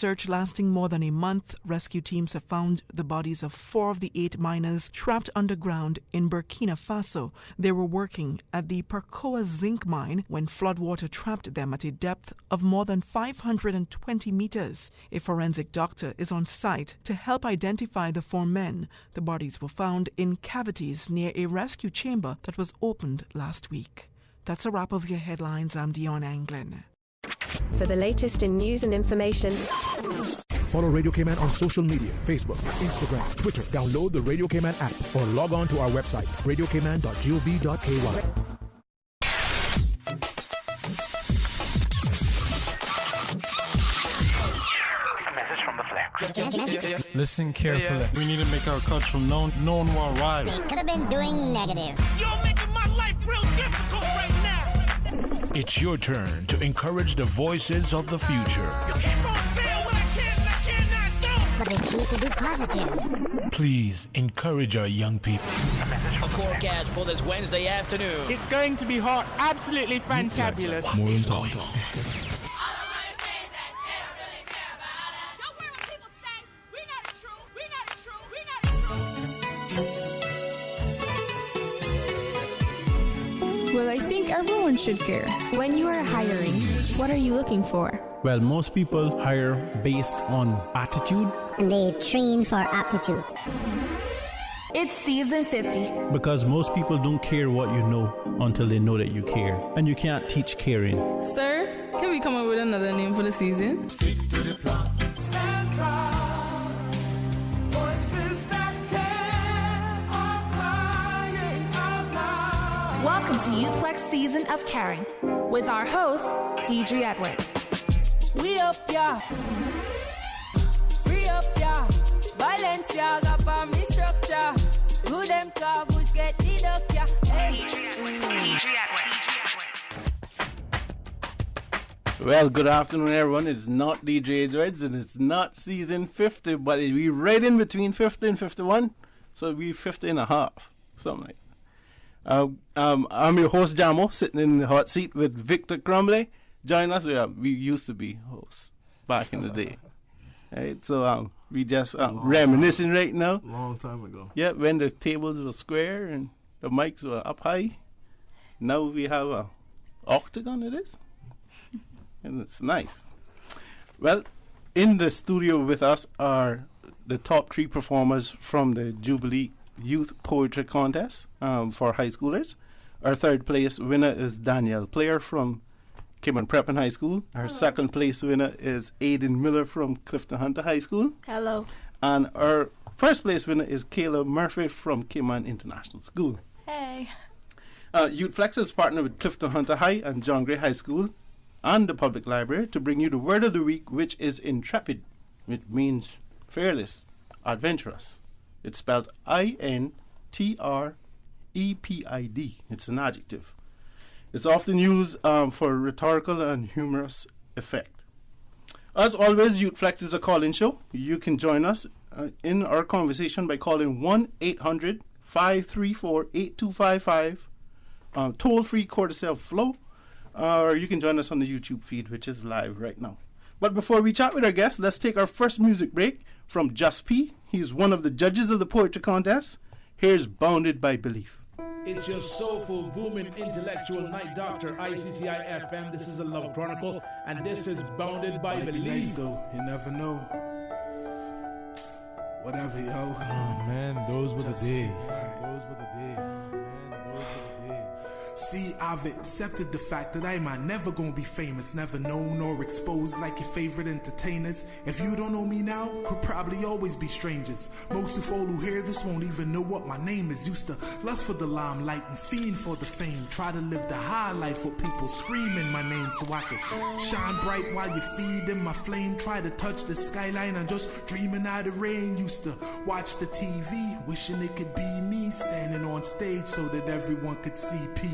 search lasting more than a month, rescue teams have found the bodies of 4 of the 8 miners trapped underground in Burkina Faso. They were working at the Percoa zinc mine when floodwater trapped them at a depth of more than 520 meters. A forensic doctor is on site to help identify the 4 men. The bodies were found in cavities near a rescue chamber that was opened last week. That's a wrap of your headlines. I'm Dion Anglin. For the latest in news and information, follow Radio Cayman on social media, Facebook, Instagram, Twitter. Download the Radio Cayman app or log on to our website, radiocayman.gov.ky. Listen carefully. We need to make our culture known worldwide. They could have been doing negative. You're making my life real difficult right now. It's your turn to encourage the voices of the future. You keep on saying what I can and I cannot do. But they choose to do positive. Please encourage our young people. A forecast for this Wednesday afternoon. It's going to be hot. Absolutely fantabulous. More than talk. Well, I think everyone should care. When you are hiring, what are you looking for? Well, most people hire based on attitude. And they train for aptitude. It's season 50. Because most people don't care what you know until they know that you care. And you can't teach caring. Sir, can we come up with another name for the season? Stick to the plot. Stand proud. Voices that care are crying out loud. Welcome to YouthFlex Season of Caring with our host, DJ Edwards. We up, yeah. Free up, yeah. Violence, yeah. Got for me structure. Good them car, bush get deduct, yeah. Hey. DJ Edwards. Well, good afternoon, everyone. It's not DJ Edwards and it's not season 50, but we're right in between 50 and 51. So we're 50 and a half, something like that. I'm your host, Jamo, sitting in the hot seat with Victor Crumley. Join us. We used to be hosts back in the day. Right? So we just reminiscing right now. Long time ago. Yeah, when the tables were square and the mics were up high. Now we have a octagon, it is. And it's nice. Well, in the studio with us are the top 3 performers from the Jubilee Youth Poetry Contest for high schoolers. Our third place winner is Danielle Player from Cayman Prep and High School. Our second place winner is Aiden Miller from Clifton Hunter High School. Hello. And our first place winner is Kayla Murphy from Cayman International School. Hey. YouthFlex is partnered with Clifton Hunter High and John Gray High School and the Public Library to bring you the word of the week, which is intrepid. It means fearless, adventurous. It's spelled INTREPID. It's an adjective. It's often used for rhetorical and humorous effect. As always, YouthFlex is a call-in show. You can join us in our conversation by calling 1-800-534-8255, toll-free courtesy of Flow, or you can join us on the YouTube feed, which is live right now. But before we chat with our guests, let's take our first music break from Just P. He's one of the judges of the poetry contest. Here's Bounded by Belief. It's your soulful, booming, intellectual night doctor, ICCI FM. This is the Love Chronicle, and this is Bounded by Belief. Nice though, you never know. Whatever, yo. Oh man, those were the days. Those were the days. Man, those were the days. See, I've accepted the fact that I might never gonna be famous, never known or exposed like your favorite entertainers. If you don't know me now, we'll probably always be strangers. Most of all who hear this won't even know what my name is. Used to lust for the limelight and fiend for the fame. Try to live the high life with people screaming my name so I could shine bright while you feed in my flame. Try to touch the skyline and just dreaming out of rain. Used to watch the TV, wishing it could be me, standing on stage so that everyone could see P.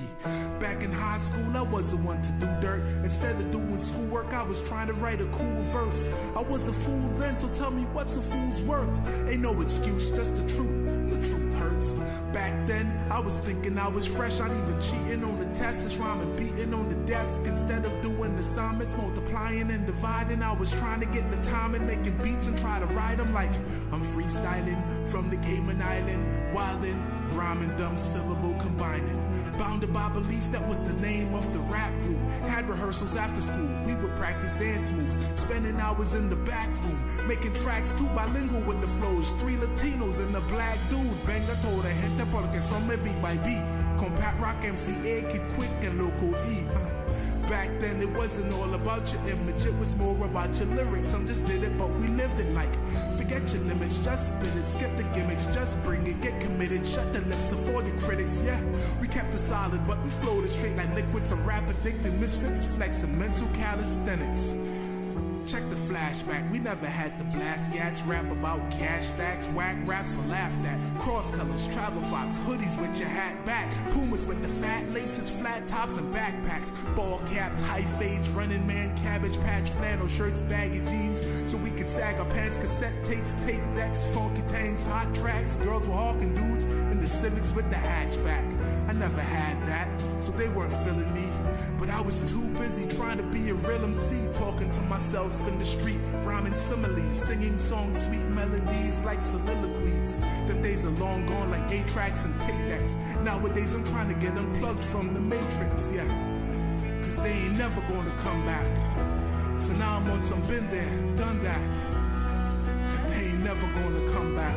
Back in high school, I was the one to do dirt. Instead of doing schoolwork, I was trying to write a cool verse. I was a fool then, so tell me what's a fool's worth? Ain't no excuse, just the truth. the truth hurts. Back then, I was thinking I was fresh, not even cheating on the test. It's rhyming, beating on the desk. Instead of doing assignments, multiplying and dividing, I was trying to get the time and making beats and try to write them like I'm freestyling from the Cayman Island, wildin', rhyming, dumb syllable combining. Bounded by belief, that was the name of the rap group. Had rehearsals after school, we would practice dance moves, spending hours in the back room, making tracks too bilingual with the flows. 3 Latinos and a black dude. Venga toda gente porque son me beat by beat. Con Pat Rock, MCA, Kid Quick, and Local E. Back then it wasn't all about your image, it was more about your lyrics. Some just did it, but we lived it like forget your limits, just spit it, skip the gimmicks, just bring it, get committed, shut the lips of all the critics. Yeah, we kept it solid, but we flowed it straight like liquids. Some rap addicted misfits, flexing mental calisthenics. Check the flashback, we never had to blast gats, rap about cash stacks, whack raps were laughed at, cross colors, travel fox, hoodies with your hat back, Pumas with the fat laces, flat tops and backpacks, ball caps, high fades, running man, cabbage patch, flannel shirts, baggy jeans, so we could sag our pants, cassette tapes, tape decks, funky tanks, hot tracks, girls were hawking dudes in the Civics with the hatchback. I never had that, so they weren't feeling me, but I was too busy trying to be a real MC, talking to myself in the street, rhyming similes, singing songs, sweet melodies like soliloquies. Them days are long gone like 8 tracks and tape decks. Nowadays I'm trying to get unplugged from the matrix, yeah, cause they ain't never gonna come back. So now I'm on some been there, done that, and they ain't never gonna come back.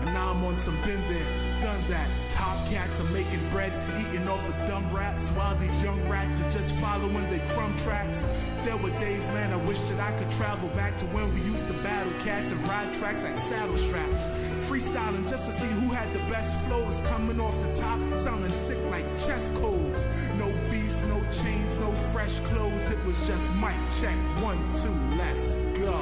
And now I'm on some been there, done that. Top cats are making bread, eating off of dumb raps, while these young rats are just following their crumb tracks. There were days, man, I wish that I could travel back to when we used to battle cats and ride tracks like saddle straps. Freestyling just to see who had the best flows, coming off the top, sounding sick like chest colds. No beef, no chains, no fresh clothes, it was just mic check, 1, 2, let's go.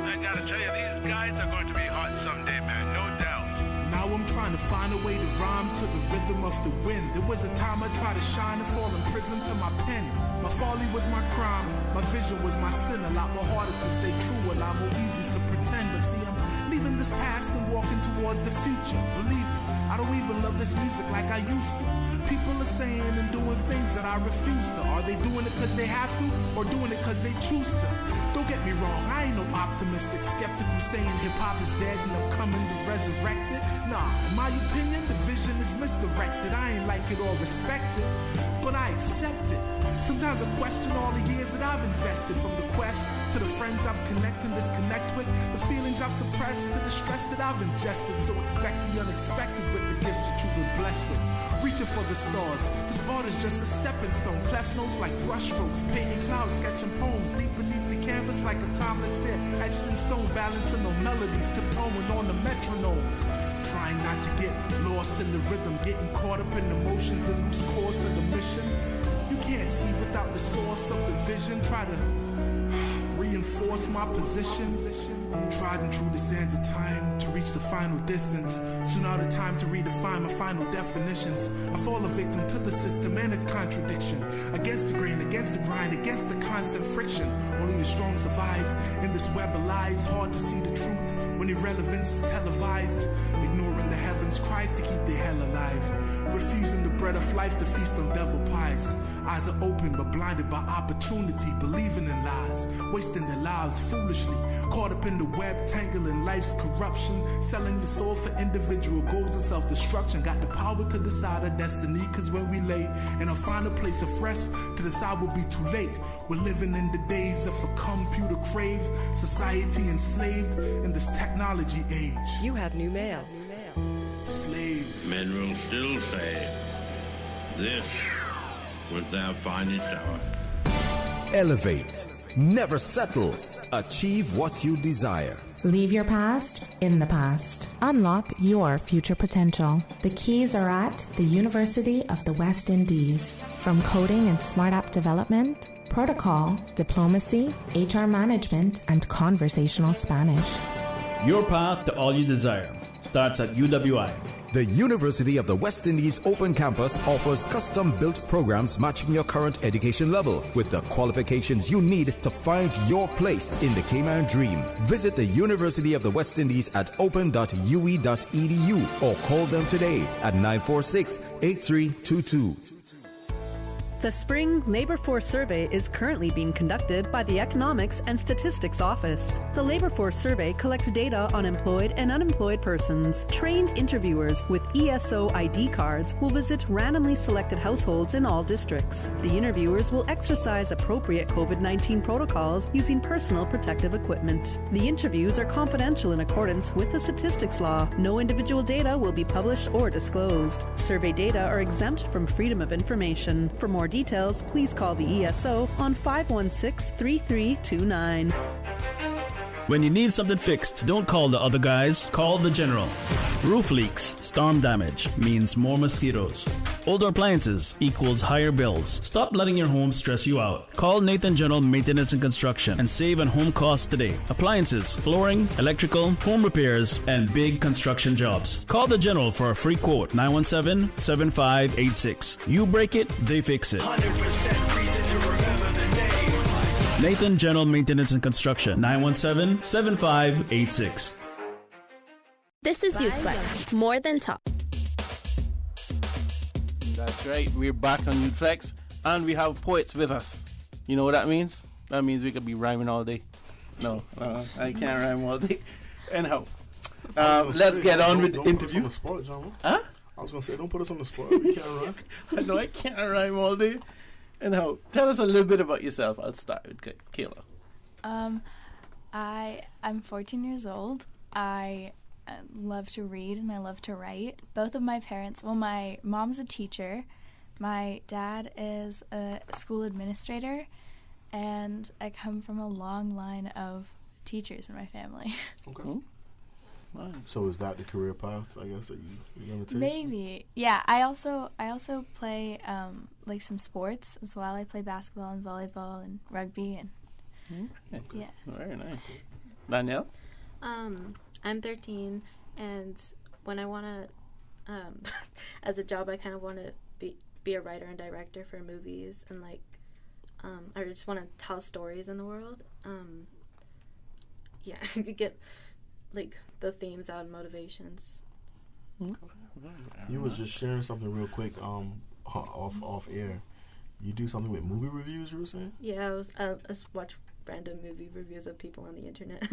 I gotta tell you, these guys are going to be hot someday, man, no doubt. Now I'm trying to find a way to rhyme to the rhythm of the wind. There was a time I tried to shine and fall in prison to my pen. My folly was my crime, my vision was my sin. A lot more harder to stay true, a lot more easy to pretend. But see, I'm leaving this past and walking towards the future. Believe me, I don't even love this music like I used to. People are saying and doing things that I refuse to. Are they doing it cause they have to, or doing it cause they choose to? Don't get me wrong, I ain't no optimistic skeptic who's saying hip-hop is dead and I'm coming to resurrect it. Nah, in my opinion, the vision is misdirected. I ain't like it or respect it, but I accept it. Sometimes I question all the years that I've invested, from the quest to the friends I've connected and disconnect with, the feelings I've suppressed to the stress that I've ingested. So expect the unexpected with the gifts that you've been blessed with. Reaching for the stars, this art is just a stepping stone. Cleft notes like brushstrokes, painting clouds, sketching poems deep beneath the canvas like a timeless stare, etched in stone, balancing on melodies, tiptoeing on the metronomes. Trying not to get lost in the rhythm, getting caught up in emotions and lose course of the mission. You can't see without the source of the vision. Try to reinforce my position. Tried and true the sands of time to reach the final distance. So now the time to redefine my final definitions. I fall a victim to the system and its contradiction. Against the grain, against the grind, against the constant friction. Only the strong survive. In this web of lies, hard to see the truth when irrelevance is televised. Ignoring the heavens cries to keep their hell alive. Refusing the bread of life to feast on devil pies. Eyes are open but blinded by opportunity. Believing in lies, wasting their lives foolishly. Caught up in the web, tangling life's corruption. Selling your soul for individual goals and self-destruction. Got the power to decide our destiny, cause when we lay in a final place of rest, to decide will be too late. We're living in the days of a computer craved society, enslaved in this technology age. You have new mail. Slaves. Men will still say, this was their finest hour. Elevate. Never settle. Achieve what you desire. Leave your past in the past. Unlock your future potential. The keys are at the University of the West Indies. From coding and smart app development, protocol, diplomacy, HR management, and conversational Spanish. Your path to all you desire starts at UWI. The University of the West Indies Open Campus offers custom-built programs matching your current education level with the qualifications you need to find your place in the Cayman Dream. Visit the University of the West Indies at open.ue.edu or call them today at 946-8322. The Spring Labor Force Survey is currently being conducted by the Economics and Statistics Office. The Labor Force Survey collects data on employed and unemployed persons. Trained interviewers with ESO ID cards will visit randomly selected households in all districts. The interviewers will exercise appropriate COVID-19 protocols using personal protective equipment. The interviews are confidential in accordance with the statistics law. No individual data will be published or disclosed. Survey data are exempt from freedom of information. For more details, please call the ESO on 516-3329. When you need something fixed, don't call the other guys, call the General. Roof leaks, storm damage means more mosquitoes. Older appliances equals higher bills. Stop letting your home stress you out. Call Nathan General Maintenance and Construction and save on home costs today. Appliances, flooring, electrical, home repairs, and big construction jobs. Call the General for a free quote, 917-7586. You break it, they fix it. 100% reason to remember the name. Nathan General Maintenance and Construction, 917-7586. This is YOUTHFLEX, more than talk. That's right, we're back on YOUTHFLEX, and we have poets with us. You know what that means? That means we could be rhyming all day. No, I can't rhyme all day. Anyhow, let's get on with the interview. Don't put us on the spot, John. Huh? I was going to say, don't put us on the spot. We can't rhyme. No, I can't rhyme all day. Anyhow, tell us a little bit about yourself. I'll start with Kayla. I'm 14 years old. I love to read and I love to write. Both of my parents, well, my mom's a teacher, my dad is a school administrator, and I come from a long line of teachers in my family. Okay. Nice. So is that the career path, I guess, that you're going to take? Maybe. Yeah, I also play like some sports as well. I play basketball and volleyball and rugby and yeah. Very nice. Danielle? I'm 13, and when I want to, as a job, I kind of want to be a writer and director for movies, and like, I just want to tell stories in the world. Yeah, get like the themes out and motivations. You was just sharing something real quick, off air. You do something with movie reviews, you were saying? Yeah, I just watch random movie reviews of people on the internet,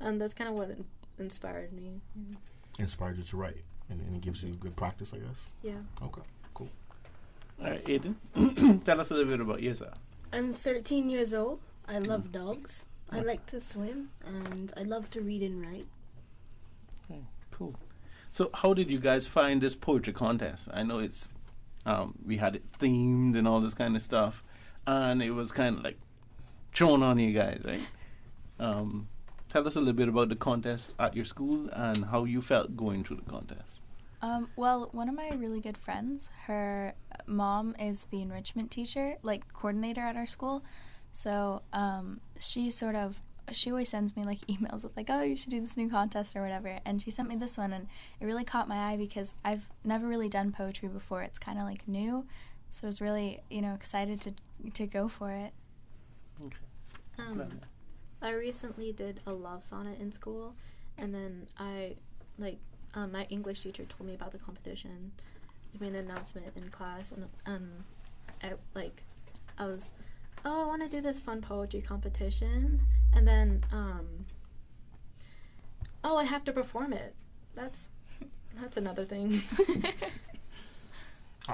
and that's kind of what inspired me. Inspired you to write, and it gives you good practice, I guess. Yeah. Okay, cool. All right, Aiden, tell us a little bit about yourself. I'm 13 years old. I love dogs. I like to swim, and I love to read and write. Okay, cool. So how did you guys find this poetry contest? I know it's we had it themed and all this kind of stuff, and it was kind of like thrown on you guys, right? Tell us a little bit about the contest at your school and how you felt going through the contest. Well, one of my really good friends, her mom is the enrichment teacher, like coordinator at our school. So she always sends me like emails with like, oh, you should do this new contest or whatever. And she sent me this one, and it really caught my eye because I've never really done poetry before. It's kind of like new, so I was really excited to go for it. Okay. I recently did a love sonnet in school, and then my English teacher told me about the competition. He made an announcement in class, and I was, I want to do this fun poetry competition, and then I have to perform it. That's another thing.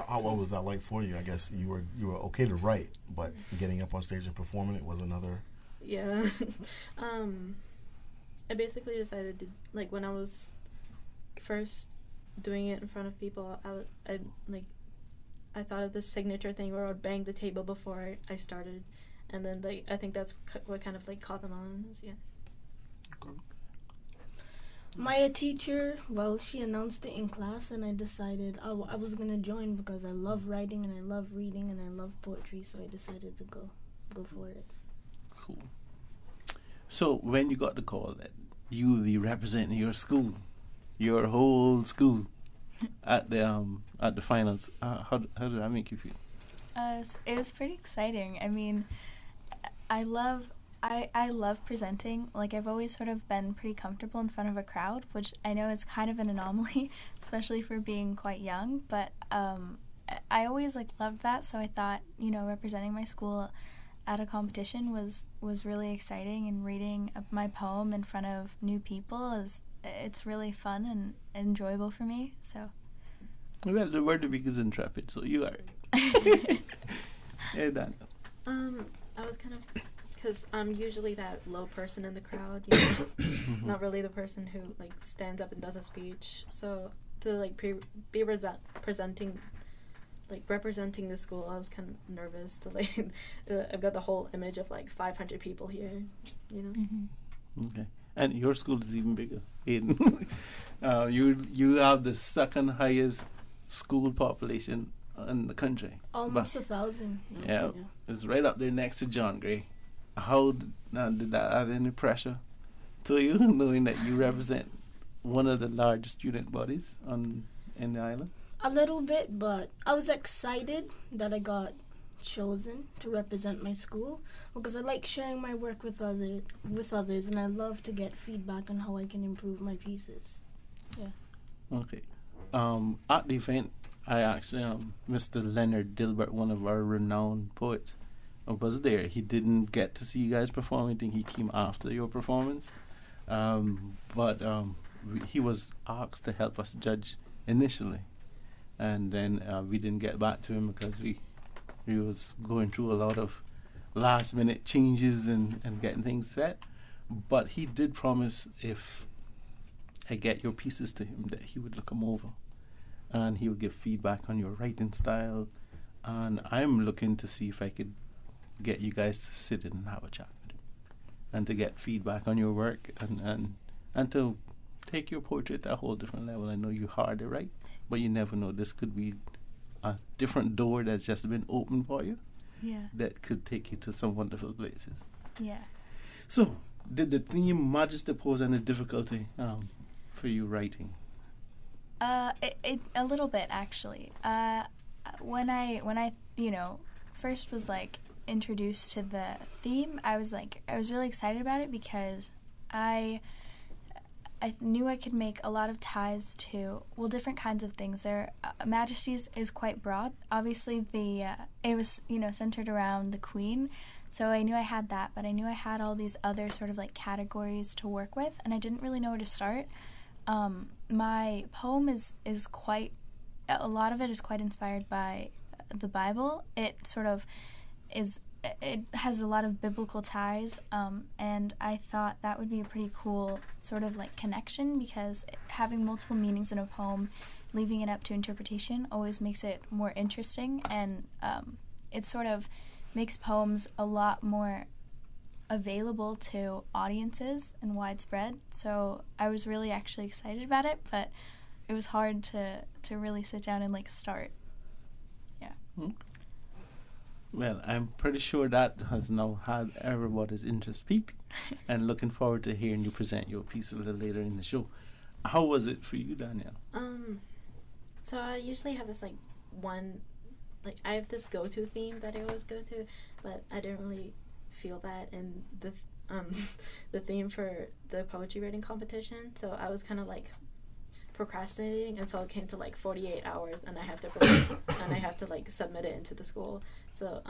What was that like for you? I guess you were okay to write, but getting up on stage and performing it was another. Yeah. I basically decided to, like, when I was first doing it in front of people, I thought of this signature thing where I would bang the table before I started, and then I think that's what kind of caught them on. Yeah. Okay. My teacher, she announced it in class, and I decided I was going to join because I love writing and I love reading and I love poetry, so I decided to go for it. Cool. So when you got the call that you be representing your school, your whole school, at the finals. How did that make you feel? It was pretty exciting. I mean, I love presenting. Like, I've always sort of been pretty comfortable in front of a crowd, which I know is kind of an anomaly, especially for being quite young. But I always loved that, so I thought, representing my school at a competition was really exciting, and reading my poem in front of new people it's really fun and enjoyable for me. So. Well, the word of the week is intrepid, so you are. Hey, Dan. I was kind of, because I'm usually that low person in the crowd, not really the person who stands up and does a speech. So to be representing the school, I was kind of nervous to I've got the whole image of 500 people here, Mm-hmm. Okay, and your school is even bigger. Aiden. You have the second highest school population in the country. Almost 1,000. Yeah, it's right up there next to John Gray. How did that add any pressure to you, knowing that you represent one of the largest student bodies in the island? A little bit, but I was excited that I got chosen to represent my school, because I like sharing my work with others, and I love to get feedback on how I can improve my pieces. Yeah. Okay. At the event, I actually, Mr. Leonard Dilbert, one of our renowned poets, was there. He didn't get to see you guys perform. I think he came after your performance. But he was asked to help us judge initially. And then we didn't get back to him because we was going through a lot of last-minute changes and getting things set. But he did promise, if I get your pieces to him, that he would look them over. And he would give feedback on your writing style. And I'm looking to see if I could get you guys to sit in and have a chat with him, and to get feedback on your work, and to take your poetry to a whole different level. I know you're hard to write, but you never know. This could be a different door that's just been opened for you. Yeah. That could take you to some wonderful places. Yeah. So, did the theme Majesty pose any difficulty for you writing? It a little bit, actually. When I first was introduced to the theme, I was really excited about it, because I knew I could make a lot of ties to different kinds of things. There, Majesty's is quite broad. Obviously, it was centered around the Queen, so I knew I had that, but I knew I had all these other sort of categories to work with, and I didn't really know where to start. My poem is quite, a lot of it is quite inspired by the Bible. It sort of it has a lot of biblical ties, and I thought that would be a pretty cool sort of connection, because having multiple meanings in a poem, leaving it up to interpretation, always makes it more interesting, and it sort of makes poems a lot more available to audiences and widespread. So I was really actually excited about it, but it was hard to really sit down and start. Yeah. Well, I'm pretty sure that has now had everybody's interest peaked, and looking forward to hearing you present your piece a little later in the show. How was it for you, Danielle? So I usually have this I have this go-to theme that I always go to, but I didn't really feel that in the theme for the poetry writing competition. So I was kind of procrastinating until it came to 48 hours, and I have to submit it into the school. So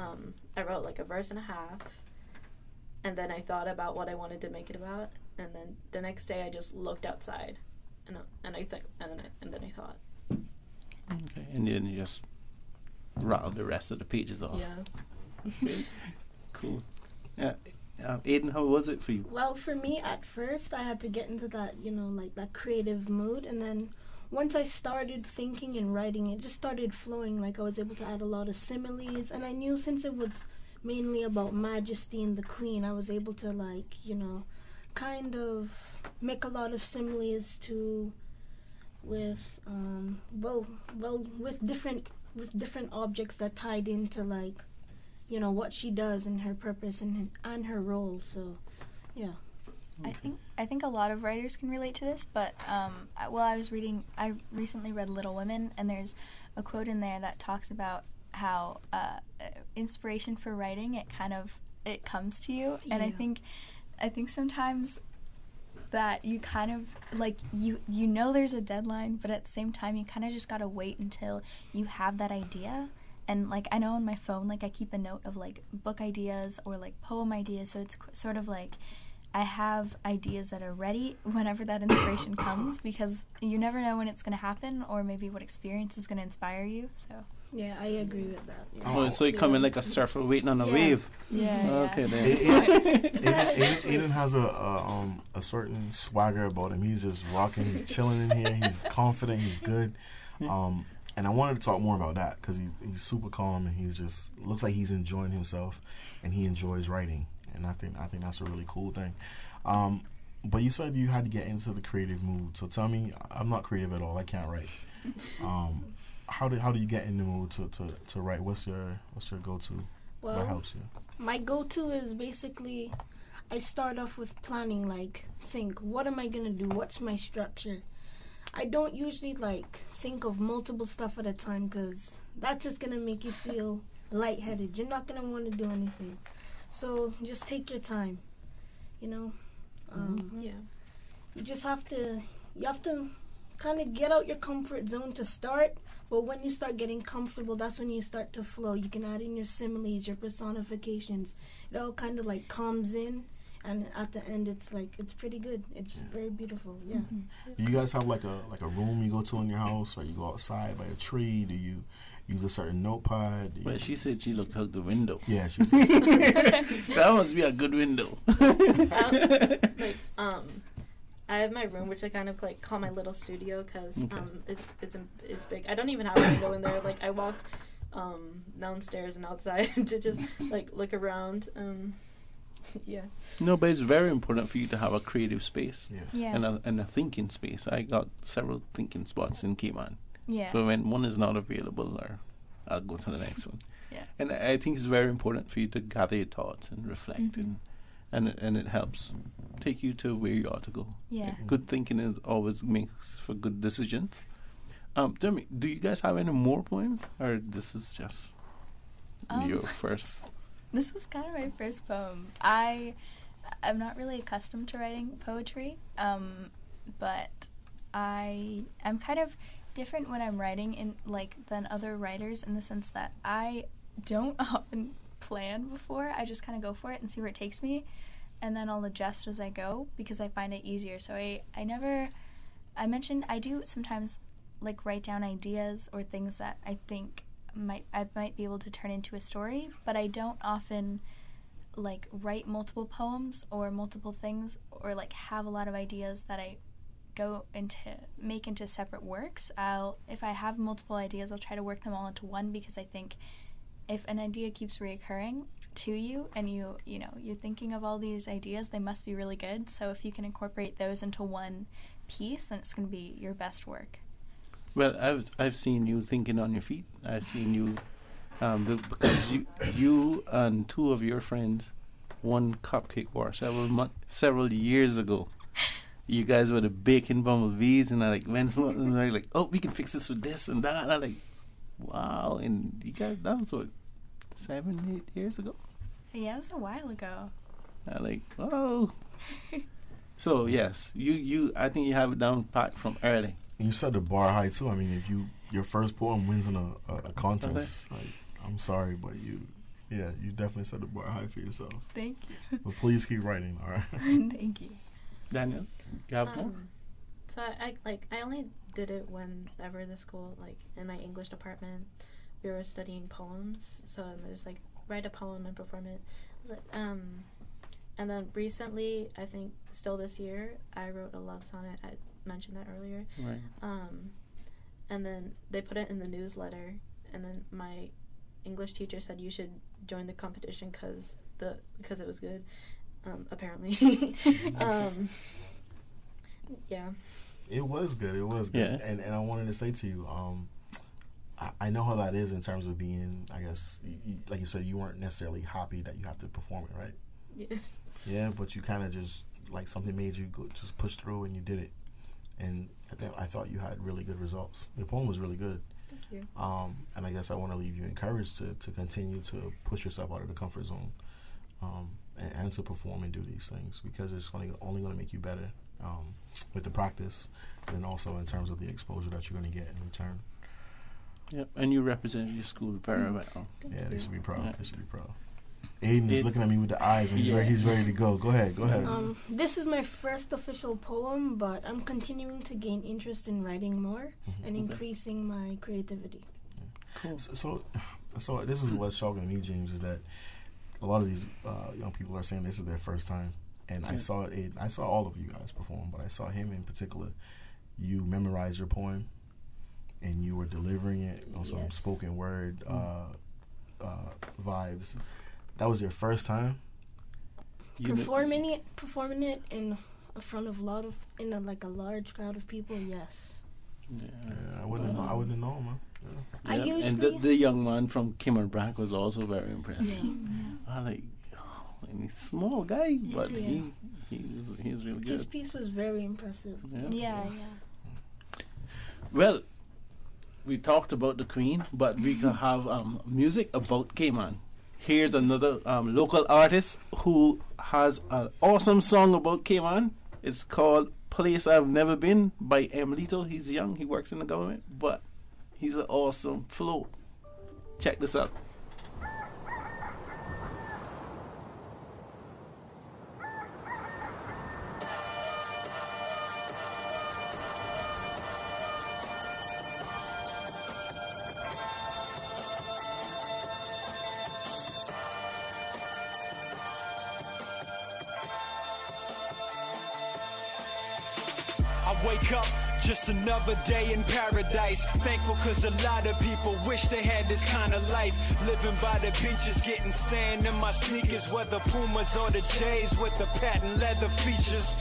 I wrote a verse and a half, and then I thought about what I wanted to make it about, and then the next day I just looked outside, and then I thought. Okay, and then you just rattled the rest of the pages off. Yeah. Okay. Cool. Yeah. Aiden, how was it for you? Well, for me, at first, I had to get into that, that creative mood. And then once I started thinking and writing, it just started flowing. I was able to add a lot of similes. And I knew, since it was mainly about Majesty and the Queen, I was able to, kind of make a lot of similes with different objects that tied into, what she does and her purpose and her role. So, yeah. I think I think a lot of writers can relate to this, but I recently read Little Women, and there's a quote in there that talks about how inspiration for writing, it comes to you. And I think sometimes that you kind of like you know there's a deadline, but at the same time you kind of just gotta wait until you have that idea. And like I know on my phone, like I keep a note of like book ideas or like poem ideas, so it's sort of like I have ideas that are ready whenever that inspiration comes, because you never know when it's going to happen or maybe what experience is going to inspire you. So yeah, I agree with that. Yeah. Oh, so you come in like a surfer waiting on a wave. Yeah. Okay, then. Aiden has a certain swagger about him. He's just rocking. He's chilling in here. He's confident. He's good. And I wanted to talk more about that because he's super calm and he's just looks like he's enjoying himself and he enjoys writing. And I think that's a really cool thing. But you said you had to get into the creative mood. So tell me, I'm not creative at all. I can't write. How do you get in the mood to write? What's your go-to? Well, what helps you? My go-to is basically I start off with planning. Like think, what am I gonna do? What's my structure? I don't usually like think of multiple stuff at a time because that's just gonna make you feel lightheaded. You're not gonna want to do anything. So just take your time, you know. Yeah. You just have to kind of get out your comfort zone to start. But when you start getting comfortable, that's when you start to flow. You can add in your similes, your personifications. It all kind of like calms in, and at the end, it's pretty good. It's very beautiful. Yeah. Do you guys have like a room you go to in your house, or you go outside by a tree? Do you use a certain notepad? Well, she said she looked out the window. Yeah, she said. That must be a good window. I have my room, which I kind of like call my little studio because it's big. I don't even have a window in there. Like I walk downstairs and outside to just like look around. Yeah. No, but it's very important for you to have a creative space. Yeah. And a thinking space. I got several thinking spots in Cayman. Yeah. So when one is not available, or I'll go to the next one. Yeah. And I think it's very important for you to gather your thoughts and reflect, and it helps take you to where you ought to go. Yeah. Good thinking always makes for good decisions. Tell me, do you guys have any more poems, or this is just your first? This was kind of my first poem. I'm not really accustomed to writing poetry, but I'm kind of different when I'm writing than other writers in the sense that I don't often plan before. I just kind of go for it and see where it takes me, and then I'll adjust as I go because I find it easier. So I mentioned I do sometimes like write down ideas or things that I think I might be able to turn into a story, but I don't often like write multiple poems or multiple things or like have a lot of ideas that I make into separate works. If I have multiple ideas, I'll try to work them all into one, because I think if an idea keeps reoccurring to you and you're thinking of all these ideas, they must be really good. So if you can incorporate those into one piece, then it's going to be your best work. Well, I've seen you thinking on your feet. I've seen you because you and two of your friends won Cupcake War several years ago. You guys were the baking bumblebees, and I went and they're like, oh, we can fix this with this and that. And I'm like, wow. And you guys, that was what, 7-8 years ago? Yeah, it was a while ago. I'm like, whoa. So yes, you I think you have it down pat from early. You set the bar high too. I mean, if your first poem wins in a contest, I'm sorry, but you definitely set the bar high for yourself. Thank you. But please keep writing, all right? Thank you. Daniel, you have more? So I only did it whenever the school, like in my English department, we were studying poems. So there's like write a poem and perform it. And then recently, I think still this year, I wrote a love sonnet. I mentioned that earlier. Right. And then they put it in the newsletter, and then my English teacher said you should join the competition because it was good. Apparently. Yeah. It was good. Yeah. And I wanted to say to you, I know how that is in terms of being, I guess, like you said, you weren't necessarily happy that you have to perform it, right? Yeah. Yeah, but you kind of just like something made you go, just push through and you did it. And I thought you had really good results. Your poem was really good. Thank you. And I guess I want to leave you encouraged to continue to push yourself out of the comfort zone, and to perform and do these things, because it's only going to make you better with the practice, and also in terms of the exposure that you're going to get in return. Yep, and you represent your school very well. Yeah, they should be proud. They should be proud. Aiden is looking at me with the eyes, and he's ready to go. Go ahead. This is my first official poem, but I'm continuing to gain interest in writing more and increasing my creativity. Cool. So this is what's shocking me, James, is that a lot of these young people are saying this is their first time. And I saw Aiden. I saw all of you guys perform, but I saw him in particular. You memorized your poem, and you were delivering it on some spoken word vibes. That was your first time? Performing it in front of a large crowd of people, yes. Yeah, I wouldn't know, man. Yeah. I usually, and the young man from Kimmerbrook was also very impressive. And he's a small guy, but he was really good. His piece was very impressive. Yeah. Well, we talked about the Queen, but we could have music about Cayman. Here's another local artist who has an awesome song about Cayman. It's called Place I've Never Been by Emilito. He's young, he works in the government, but he's an awesome flow. Check this out. Wake up, just another day in paradise. Thankful cause a lot of people wish they had this kind of life. Living by the beaches, getting sand in my sneakers. Whether Pumas or the J's with the patent leather features.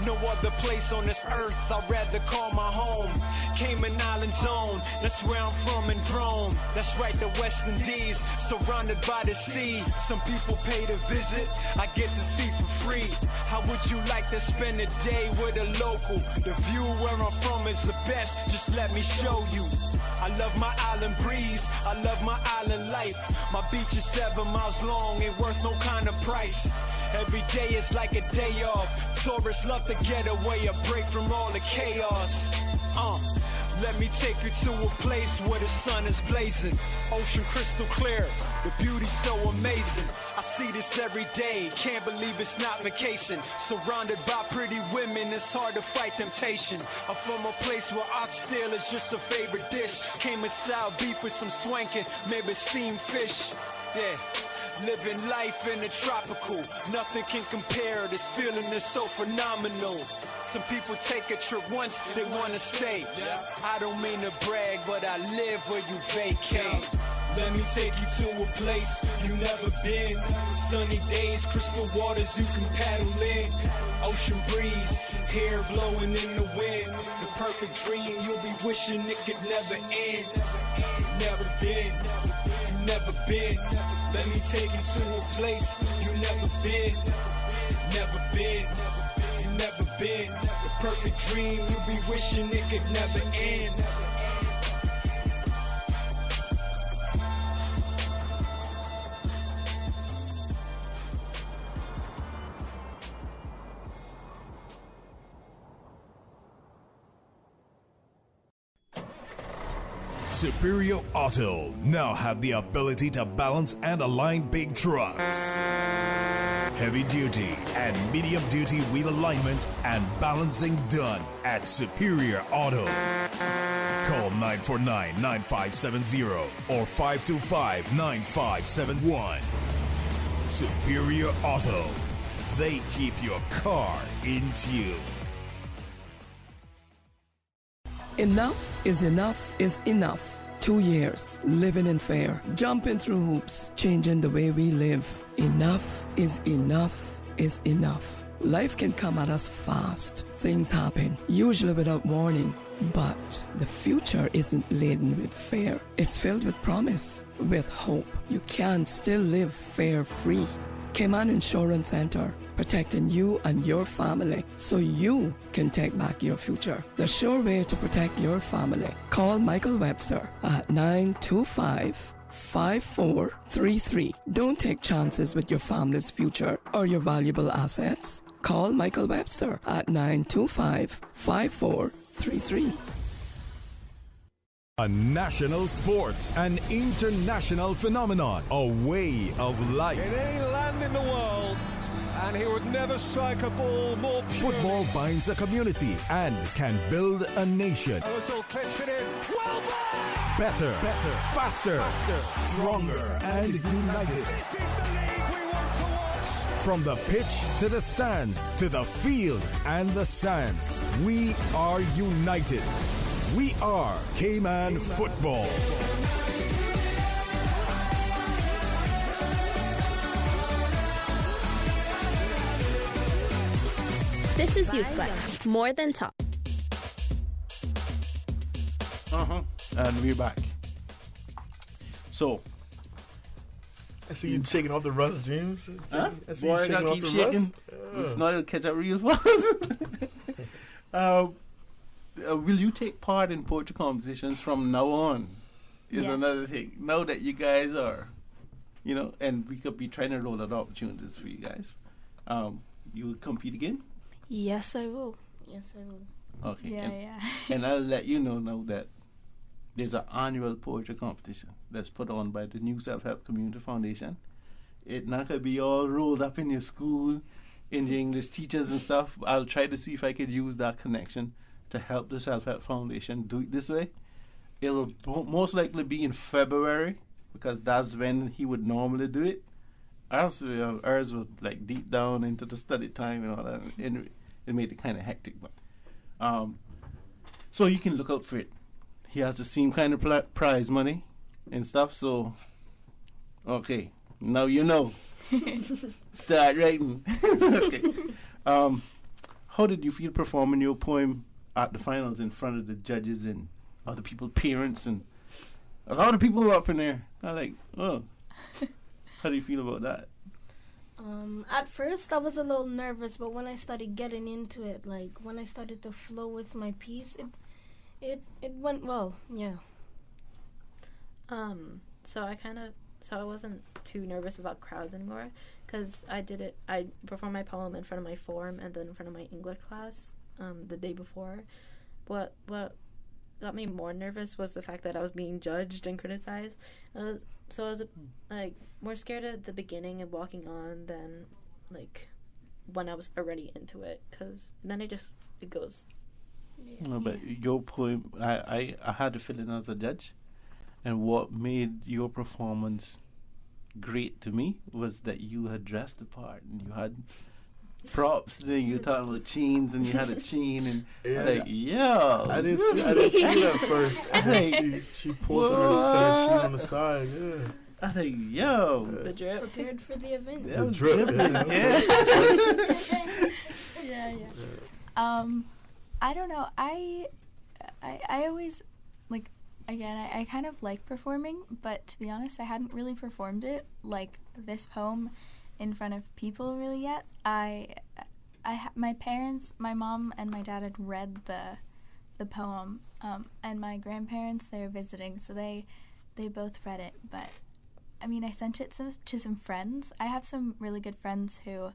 No other place on this earth I'd rather call my home. Cayman Island zone, that's where I'm from and grown. That's right, the West Indies, surrounded by the sea. Some people pay to visit, I get to see for free. How would you like to spend a day with a local? The view where I'm from is the best, just let me show you. I love my island breeze, I love my island life. My beach is 7 miles long, ain't worth no kind of price. Every day is like a day off. Tourists love to get away, a break from all the chaos. Let me take you to a place where the sun is blazing. Ocean crystal clear, the beauty's so amazing. I see this every day, can't believe it's not vacation. Surrounded by pretty women, it's hard to fight temptation. I'm from a place where oxtail is just a favorite dish. Cayman style beef with some swankin', maybe steamed fish. Yeah. Living life in the tropical, nothing can compare. This feeling is so phenomenal. Some people take a trip once, they wanna stay. I don't mean to brag, but I live where you vacate. Let me take you to a place you never been. Sunny days, crystal waters you can paddle in. Ocean breeze, hair blowing in the wind. The perfect dream, you'll be wishing it could never end. Never been, you never been. Let me take you to a place you never been. Never been, you never been. The perfect dream, you'll be wishing it could never end. Superior Auto now have the ability to balance and align big trucks. Heavy duty and medium duty wheel alignment and balancing done at Superior Auto. Call 949-9570 or 525-9571. Superior Auto. They keep your car in tune. Enough is enough is enough. 2 years living in fear, jumping through hoops, changing the way we live. Enough is enough is enough. Life can come at us fast. Things happen, usually without warning. But the future isn't laden with fear. It's filled with promise, with hope. You can still live fear-free. Cayman Insurance Center, protecting you and your family so you can take back your future. The sure way to protect your family. Call Michael Webster at 925-5433. Don't take chances with your family's future or your valuable assets. Call Michael Webster at 925-5433. A national sport, an international phenomenon, a way of life. In any land in the world, and he would never strike a ball more pure. Football binds a community and can build a nation. Better, faster, stronger, and united. From the pitch to the stands, to the field and the sands, we are united. We are Cayman Football. This is YouthFlex, more than talk. And we're back. So, I see you shaking off the rust, James. Huh? I see Boy, you I shaking gotta off keep the shaking. rust. If not, it'll catch up real fast. Will you take part in poetry competitions from now on? Is another thing. Now that you guys are, and we could be trying to roll out opportunities for you guys. You will compete again? Yes, I will. Yes, I will. Okay. Yeah. And I'll let you know now that there's an annual poetry competition that's put on by the New Self-Help Community Foundation. It not going to be all rolled up in your school, in your English teachers and stuff. I'll try to see if I could use that connection to help the Self-Help Foundation do it this way. It'll most likely be in February, because that's when he would normally do it. Ours was like deep down into the study time and all that, and it made it kind of hectic. But so you can look out for it. He has the same kind of prize money and stuff. So, okay, now you know. Start writing. Okay. How did you feel performing your poem at the finals in front of the judges and other people's parents and a lot of people up in there? I'm like, oh. How do you feel about that? At first, I was a little nervous, but when I started getting into it, like when I started to flow with my piece, it went well. Yeah. So I wasn't too nervous about crowds anymore, because I performed my poem in front of my form and then in front of my English class the day before. What got me more nervous was the fact that I was being judged and criticized. So I was like more scared at the beginning and walking on than like when I was already into it, because then it goes. Yeah. No, but your poem, I had to fill in as a judge, and what made your performance great to me was that you had dressed the part and you had props. Then you were talking about chains, and you had a chain, and like, yo, I didn't see it at first. And then she pulled her chain on the side. Yeah. I think, yo, the drip. Prepared for the event. That was dripping. Yeah. I don't know. I always like. Again, I kind of like performing, but to be honest, I hadn't really performed it like this poem in front of people really yet. My parents, my mom and my dad had read the poem, and my grandparents, they were visiting, so they both read it. But I mean, I sent it to some friends. I have some really good friends who,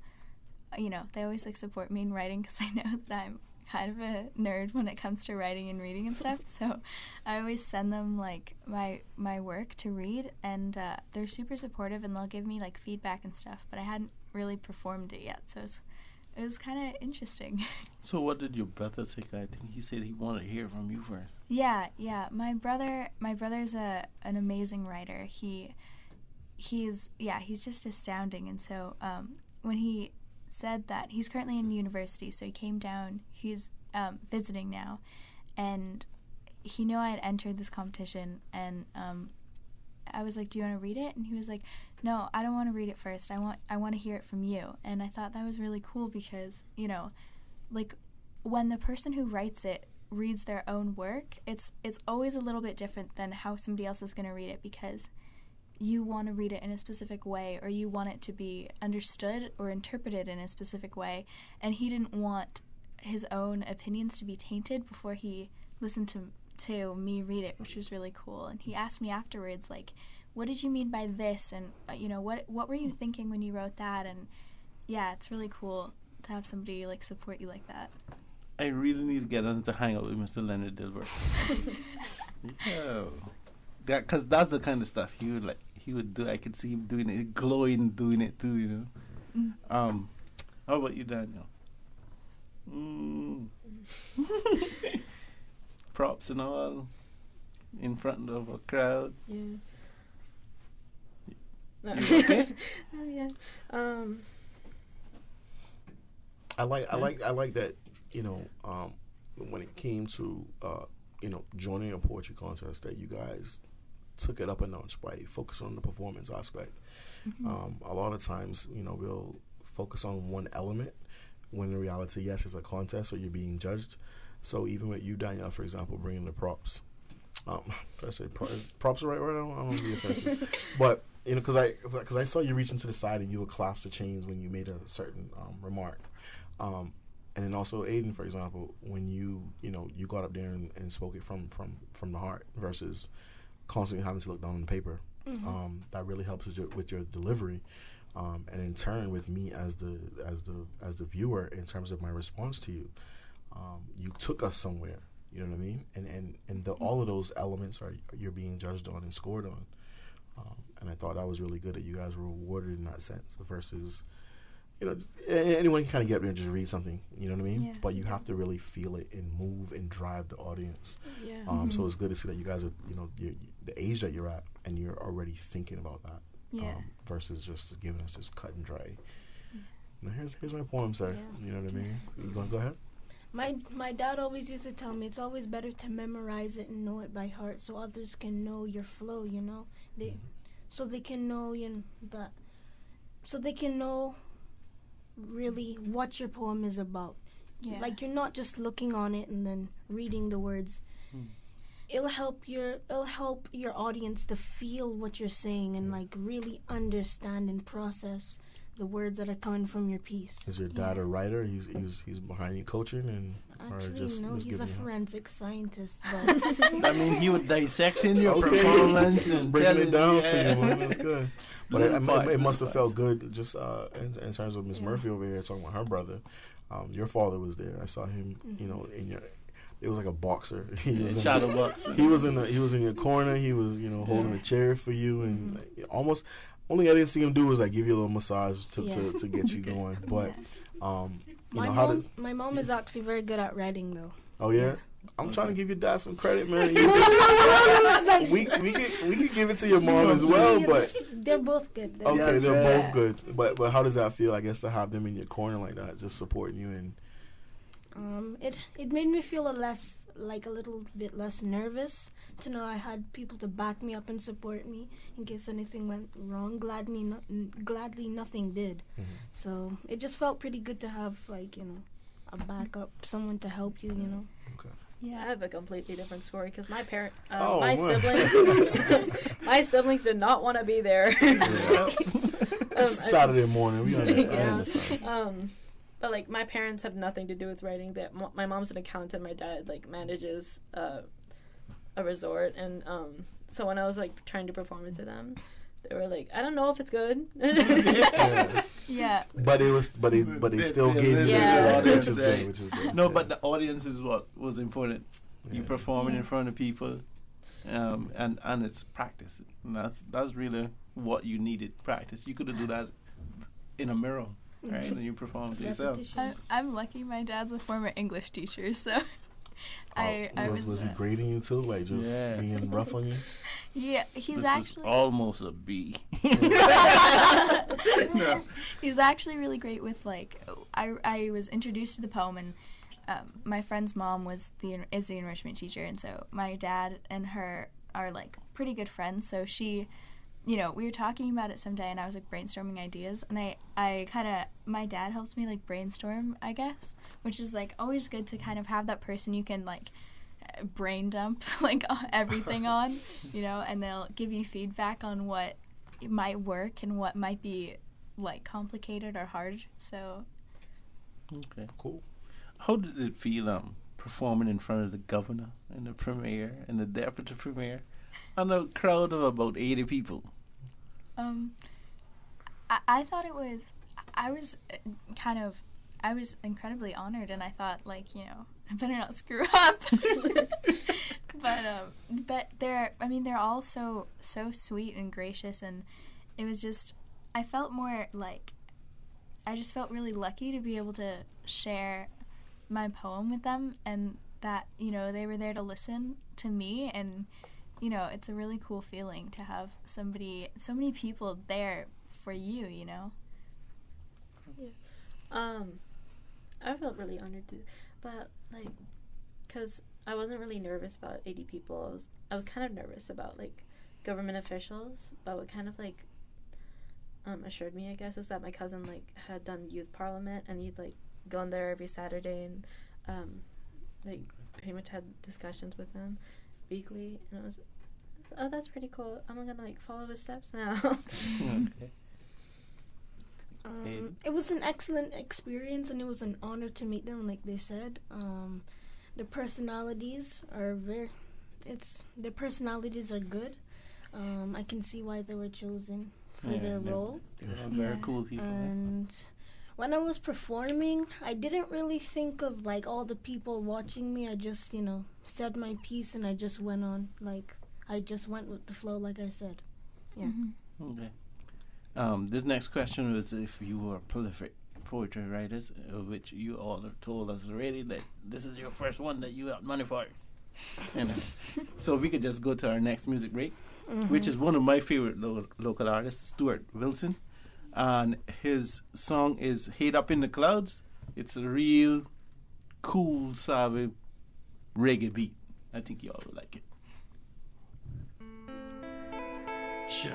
they always like support me in writing, because I know that I'm kind of a nerd when it comes to writing and reading and stuff. So I always send them like my work to read, and they're super supportive, and they'll give me like feedback and stuff. But I hadn't really performed it yet, so it was kind of interesting. So what did your brother say? I think he said he wanted to hear from you first. Yeah. My brother's an amazing writer. He's just astounding. And so when he said that, he's currently in university, so he came down. He's visiting now, and he knew I had entered this competition, and I was like, do you want to read it? And he was like, no, I don't want to read it first. I want to hear it from you. And I thought that was really cool, because like when the person who writes it reads their own work, it's always a little bit different than how somebody else is going to read it, because you want to read it in a specific way, or you want it to be understood or interpreted in a specific way, and he didn't want his own opinions to be tainted before he listened to me read it, which was really cool. And he asked me afterwards, like, what did you mean by this, and what were you thinking when you wrote that? And yeah, it's really cool to have somebody like support you like that. I really need to get on to hang out with Mr. Leonard Dilbert. Because that's the kind of stuff he would do. I could see him doing it, glowing, doing it too, you know. How about you, Daniel? Props and all in front of a crowd. Yeah. You okay? Yeah. I like that, you know, when it came to you know, joining a poetry contest, that you guys took it up a notch by focusing on the performance aspect. A lot of times, you know, we'll focus on one element when in reality, yes, it's a contest, so you're being judged. So even with you, Danielle, for example, bringing the props. Did I say props are right word? I don't want to be offensive. But, you know, because I saw you reaching to the side and you would collapse the chains when you made a certain remark. And then also Aiden, for example, when you got up there and spoke it from the heart versus constantly having to look down on the paper. That really helps with your delivery, and in turn with me as the viewer in terms of my response to you. You took us somewhere, you know what I mean, and all of those elements you're being judged on and scored on, and I thought that was really good that you guys were rewarded in that sense versus, you know, anyone can kind of get up there and just read something, you know what I mean? Yeah. But you have to really feel it and move and drive the audience. Yeah. So it's good to see that you guys are, you know, the age that you're at, and you're already thinking about that. Yeah. Versus just giving us this cut and dry. You know, here's my poem, sir. Yeah. You know what I mean? You gonna go ahead? My dad always used to tell me it's always better to memorize it and know it by heart, so others can know your flow. You know, so they can know so they can know really what your poem is about. Yeah. Like, you're not just looking on it and then reading the words. It'll help your audience to feel what you're saying and like really understand and process the words that are coming from your piece. Is your dad a writer? He's behind you coaching and actually no, he's a forensic scientist. But I mean, he would dissecting your performance and breaking it down for you, man. That's good. But it must have felt good just in terms of Miss Murphy over here talking about her brother. Your father was there. I saw him, you know, it was like a boxer. He was shadow boxer. He was in your corner. He was, you know, holding a chair for you, and almost only I didn't see him do was like give you a little massage to get you going. But my mom is actually very good at writing though. Oh yeah. I'm trying to give your dad some credit, man. We can give it to your mom as well, but they're both good. They're both good. But how does that feel, I guess, to have them in your corner like that, just supporting you? And it made me feel a little bit less nervous to know I had people to back me up and support me in case anything went wrong. Gladly nothing did. So it just felt pretty good to have, like, you know, a backup, someone to help you, you know. Okay. Yeah, I have a completely different story because my siblings did not want to be there. Saturday morning, we understand. But like, my parents have nothing to do with writing. That my mom's an accountant. My dad like manages a resort, and so when I was like trying to perform it to them, they were like, "I don't know if it's good." Yeah. But they still gave you the which is good. No, but the audience is what was important. You performing in front of people, and it's practice. And that's really what you needed, practice. You could have done that in a mirror, right? And you perform to yourself. I'm lucky my dad's a former English teacher, so was he grading you too, like just being rough on you? Yeah, he's This is almost a B. No. He's actually really great with, like, I was introduced to the poem, and my friend's mom is the enrichment teacher, and so my dad and her are like pretty good friends. So she, you know, we were talking about it someday, and I was like brainstorming ideas, and my dad helps me like brainstorm, I guess, which is like always good to kind of have that person you can like brain dump like everything on, you know, and they'll give you feedback on what might work and what might be like complicated or hard. So Okay, cool. How did it feel performing in front of the governor and the premier and the deputy premier and a crowd of about 80 people? I thought it was, I was incredibly honored, and I thought, like, you know, I better not screw up. But they're all so sweet and gracious, and it was just, I felt more like, I just felt really lucky to be able to share my poem with them, and that, you know, they were there to listen to me, and, you know, it's a really cool feeling to have so many people there for you, you know? Yeah. I felt really honored too, but like, cause I wasn't really nervous about 80 people. I was kind of nervous about like government officials, but what kind of like assured me, I guess, was that my cousin like had done youth parliament, and he'd like gone there every Saturday and like pretty much had discussions with them weekly, and it was, oh, that's pretty cool. I'm gonna like follow his steps now. Okay. It was an excellent experience, and it was an honor to meet them. Like they said, their personalities are their personalities are good. I can see why they were chosen for their role. They're very cool people. And when I was performing, I didn't really think of like all the people watching me. I just, you know, said my piece, and I just went on. Like I just went with the flow, like I said. Yeah. Mm-hmm. Okay. This next question was if you were prolific poetry writers, which you all have told us already that this is your first one that you got money for. And, so we could just go to our next music break, which is one of my favorite local artists, Stuart Wilson. And his song is Hate Up in the Clouds. It's a real cool, savvy reggae beat. I think you all will like it. Sure.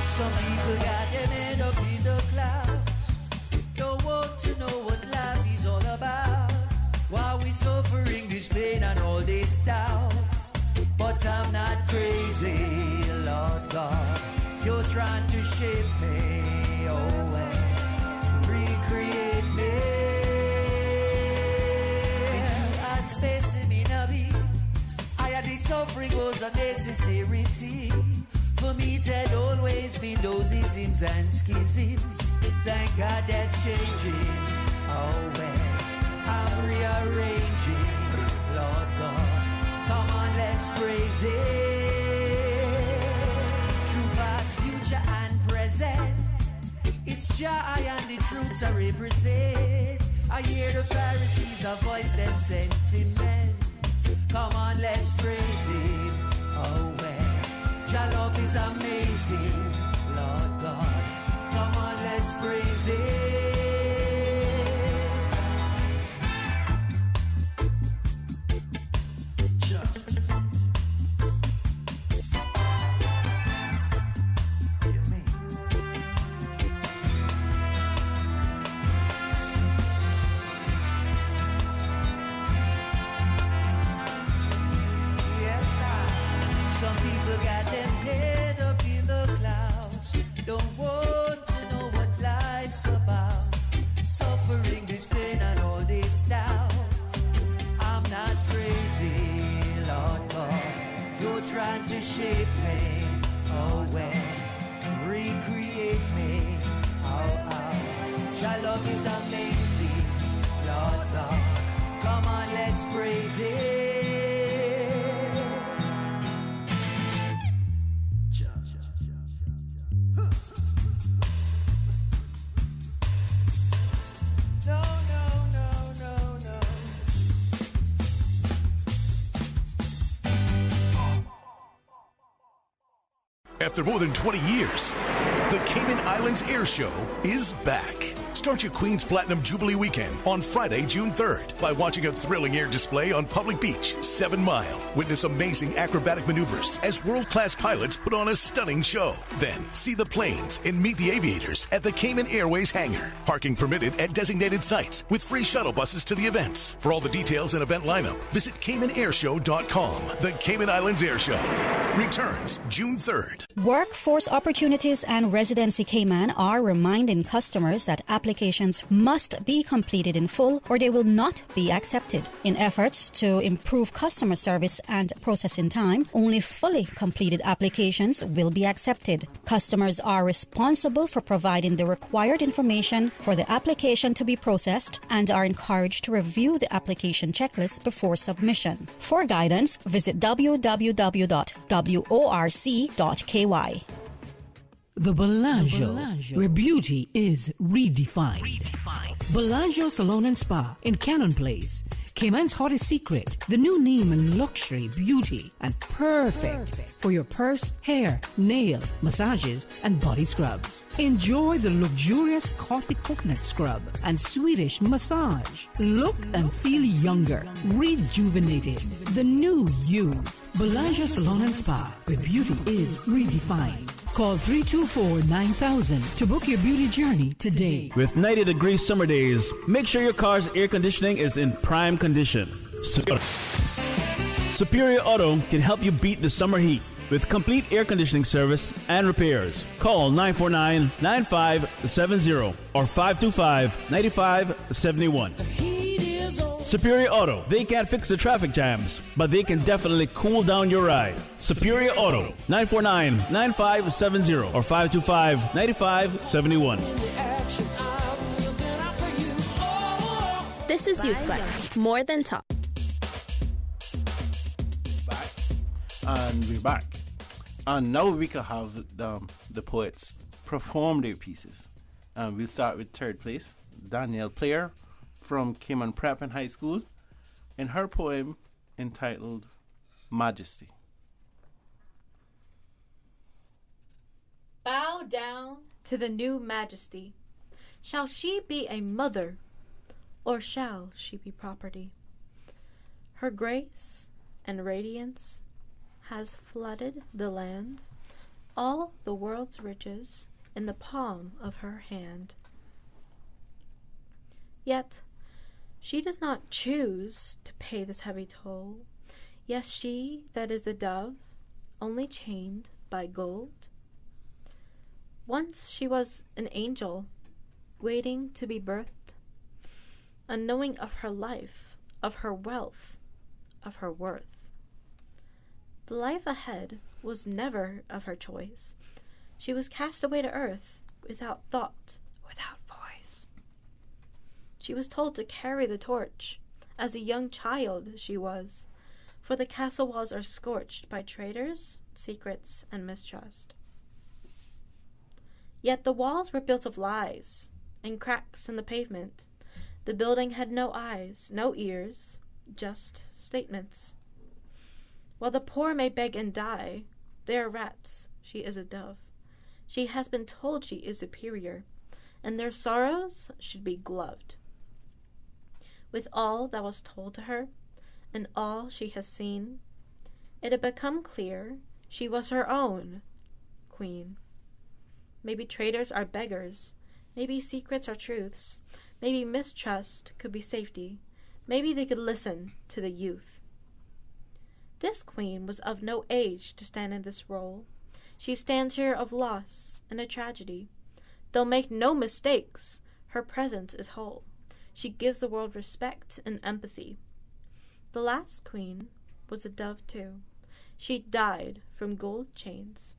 Some people got their head up in the clouds, don't want to know what life is all about. While we suffering this pain and all this doubt, but I'm not crazy, Lord God. You're trying to shape me, oh well, recreate me into a specimen of it. I had this suffering was a necessity. For me, it had always been those isms and schisms. Thank God that's changing. Oh well, I'm rearranging. Lord God, come on, let's praise it. Through past, future, and present, it's Jah and the troops I represent. I hear the Pharisees a voice them sentiment. Come on, let's praise Him. Oh well. Your love is amazing, Lord God. Come on, let's praise it. Some people got them head up in the clouds, don't want to know what life's about. Suffering this pain and all this doubt. I'm not crazy, Lord God. You're trying to shape me, oh well, recreate me, oh oh. Your love is amazing, Lord God. Come on, let's praise it. After more than 20 years, The Cayman Islands Air Show is back. Start your Queen's Platinum Jubilee weekend on Friday, June 3rd by watching a thrilling air display on Public Beach, 7 Mile. Witness amazing acrobatic maneuvers as world-class pilots put on a stunning show. Then see the planes and meet the aviators at the Cayman Airways hangar. Parking permitted at designated sites with free shuttle buses to the events. For all the details and event lineup, visit CaymanAirShow.com. The Cayman Islands Air Show returns June 3rd. Workforce Opportunities and Residency Cayman are reminding customers that applications must be completed in full or they will not be accepted. In efforts to improve customer service and processing time, only fully completed applications will be accepted. Customers are responsible for providing the required information for the application to be processed and are encouraged to review the application checklist before submission. For guidance, visit www.worc.ky. The Bellagio, where beauty is redefined. Bellagio Salon and Spa in Cannon Place. Cayman's hottest secret, the new name in luxury, beauty, and perfect for your purse, hair, nail, massages, and body scrubs. Enjoy the luxurious coffee coconut scrub and Swedish massage. Look and feel younger, rejuvenated. The new you. Bellagio Salon and Spa, where beauty is redefined. Call 324-9000 to book your beauty journey today. With 90-degree summer days, make sure your car's air conditioning is in prime condition. Superior Auto can help you beat the summer heat with complete air conditioning service and repairs. Call 949-9570 or 525-9571. Superior Auto, they can't fix the traffic jams, but they can definitely cool down your ride. Superior Auto, 949-9570 or 525-9571. This is YOUTHFLEX, more than talk. And we're back. And now we can have the poets perform their pieces. We'll start with third place, Danielle Player from Cayman Prep and High School, in her poem entitled Majesty. Bow down to the new majesty. Shall she be a mother, or shall she be property? Her grace and radiance has flooded the land, all the world's riches in the palm of her hand. Yet she does not choose to pay this heavy toll. Yes, she that is the dove, only chained by gold. Once she was an angel, waiting to be birthed, unknowing of her life, of her wealth, of her worth. The life ahead was never of her choice. She was cast away to earth, without thought, without voice. She was told to carry the torch, as a young child she was, for the castle walls are scorched by traitors, secrets, and mistrust. Yet the walls were built of lies, and cracks in the pavement. The building had no eyes, no ears, just statements. While the poor may beg and die, they are rats, she is a dove. She has been told she is superior, and their sorrows should be gloved. With all that was told to her, and all she has seen, it had become clear she was her own queen. Maybe traitors are beggars, maybe secrets are truths, maybe mistrust could be safety, maybe they could listen to the youth. This queen was of no age to stand in this role. She stands here of loss and a tragedy. They'll make no mistakes, her presence is whole. She gives the world respect and empathy. The last queen was a dove too. She died from gold chains,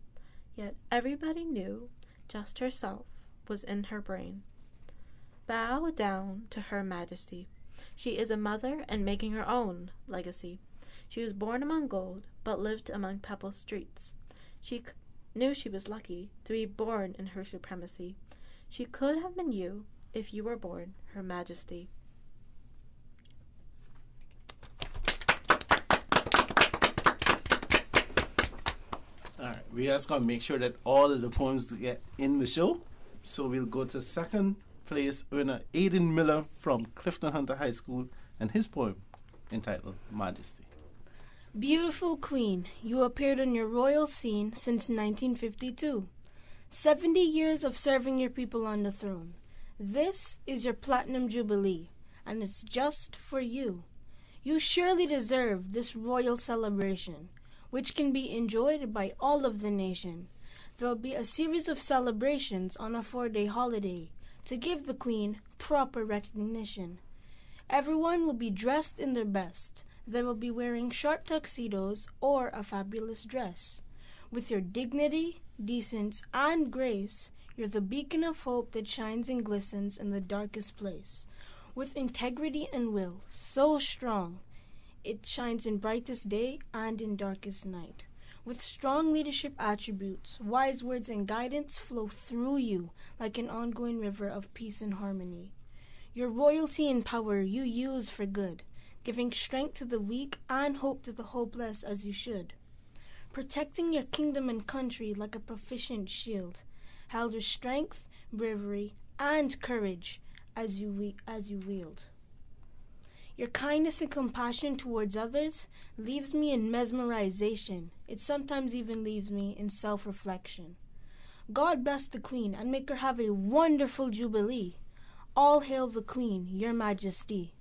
yet everybody knew just herself was in her brain. Bow down to her majesty. She is a mother and making her own legacy. She was born among gold, but lived among pebble streets. She knew she was lucky to be born in her supremacy. She could have been you if you were born her majesty. All right, we just gonna make sure that all of the poems get in the show. So we'll go to second place winner Aiden Miller from Clifton Hunter High School and his poem entitled Majesty. Beautiful Queen, you appeared on your royal scene since 1952. 70 years of serving your people on the throne. This is your Platinum Jubilee, and it's just for you. You surely deserve this royal celebration, which can be enjoyed by all of the nation. There'll be a series of celebrations on a 4-day holiday to give the Queen proper recognition. Everyone will be dressed in their best. They will be wearing sharp tuxedos or a fabulous dress. With your dignity, decence, and grace, you're the beacon of hope that shines and glistens in the darkest place. With integrity and will so strong, it shines in brightest day and in darkest night. With strong leadership attributes, wise words and guidance flow through you like an ongoing river of peace and harmony. Your royalty and power you use for good, giving strength to the weak and hope to the hopeless as you should. Protecting your kingdom and country like a proficient shield, held with strength, bravery, and courage as you wield. Your kindness and compassion towards others leaves me in mesmerization. It sometimes even leaves me in self-reflection. God bless the Queen and make her have a wonderful jubilee. All hail the Queen, your Majesty.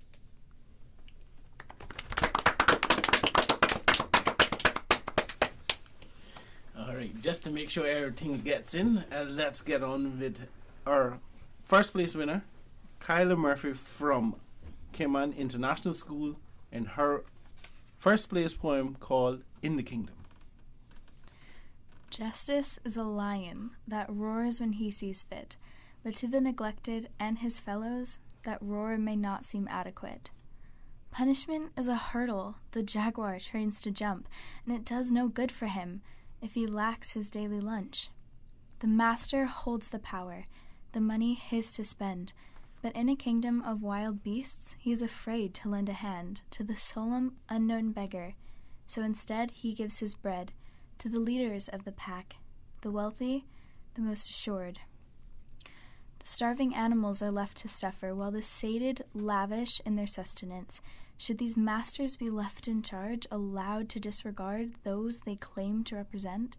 All right, just to make sure everything gets in, let's get on with our first place winner, Kyla Murphy from Cayman International School, and her first place poem called In the Kingdom. Justice is a lion that roars when he sees fit, but to the neglected and his fellows, that roar may not seem adequate. Punishment is a hurdle the jaguar trains to jump, and it does no good for him if he lacks his daily lunch. The master holds the power, the money his to spend, but in a kingdom of wild beasts, he is afraid to lend a hand to the solemn, unknown beggar, so instead he gives his bread to the leaders of the pack, the wealthy, the most assured. The starving animals are left to suffer, while the sated lavish in their sustenance. Should these masters be left in charge, allowed to disregard those they claim to represent?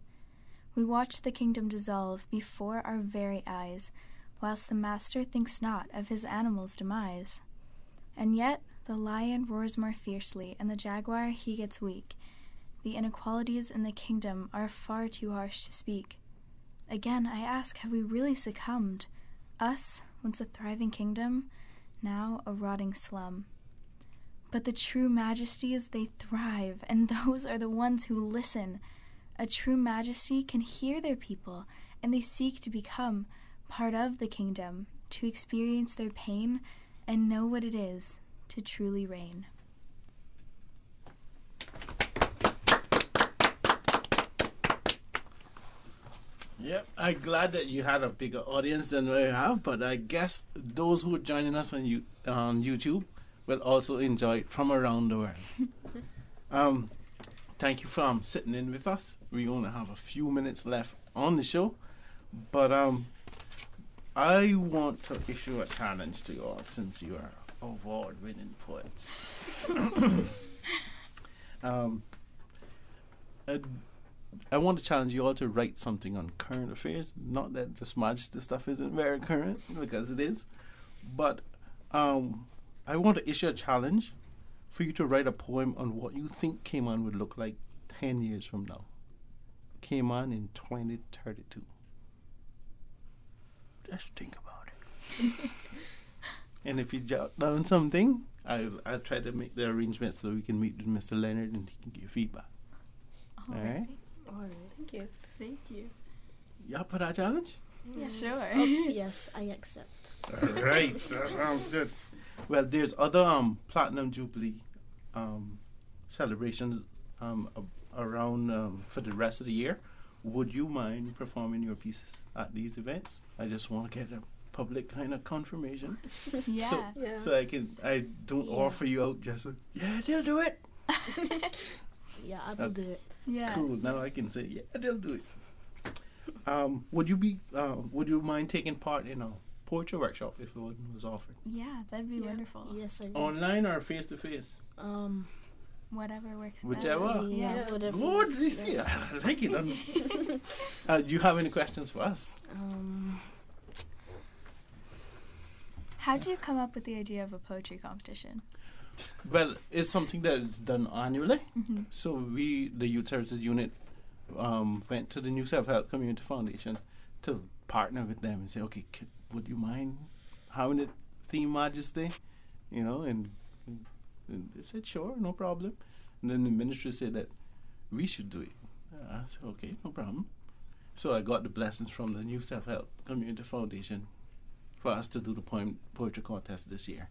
We watch the kingdom dissolve before our very eyes, whilst the master thinks not of his animal's demise. And yet the lion roars more fiercely, and the jaguar he gets weak. The inequalities in the kingdom are far too harsh to speak. Again, I ask, have we really succumbed? Us, once a thriving kingdom, now a rotting slum. But the true majesties, they thrive, and those are the ones who listen. A true majesty can hear their people, and they seek to become part of the kingdom, to experience their pain and know what it is to truly reign. Yep, I'm glad that you had a bigger audience than we have, but I guess those who are joining us on YouTube will also enjoy it from around the world. Thank you for sitting in with us. We only have a few minutes left on the show, but I want to issue a challenge to you all, since you are award-winning poets. I want to challenge you all to write something on current affairs. Not that this Majesty stuff isn't very current, because it is. But I want to issue a challenge for you to write a poem on what you think Cayman would look like 10 years from now. Cayman in 2032. Just think about it. And if you jot down something, I'll try to make the arrangements so we can meet with Mr. Leonard and he can give feedback. All right? All right. Thank you. Thank you. You up for that challenge? Yeah. Sure. Yes, I accept. All right. That sounds good. Well, there's other Platinum Jubilee celebrations around for the rest of the year. Would you mind performing your pieces at these events? I just want to get a public kind of confirmation. Yeah. So I don't offer you out just they'll do it. Yeah, I will do it. Yeah. Cool. Now I can say they'll do it. Would you mind taking part in a poetry workshop if one was offered? Yeah, that'd be wonderful. Yes, I would. Online or face to face? Whatever works Whichever. best. Yeah, whatever. Good. Yes. I like it. Do you have any questions for us? How did you come up with the idea of a poetry competition? Well, it's something that is done annually. Mm-hmm. So we, the Youth Services Unit, went to the New Self-Help Community Foundation to partner with them and say, okay, would you mind having it theme Majesty? You know, and they said, sure, no problem. And then the ministry said that we should do it. I said, okay, no problem. So I got the blessings from the New Self-Help Community Foundation for us to do the poetry contest this year.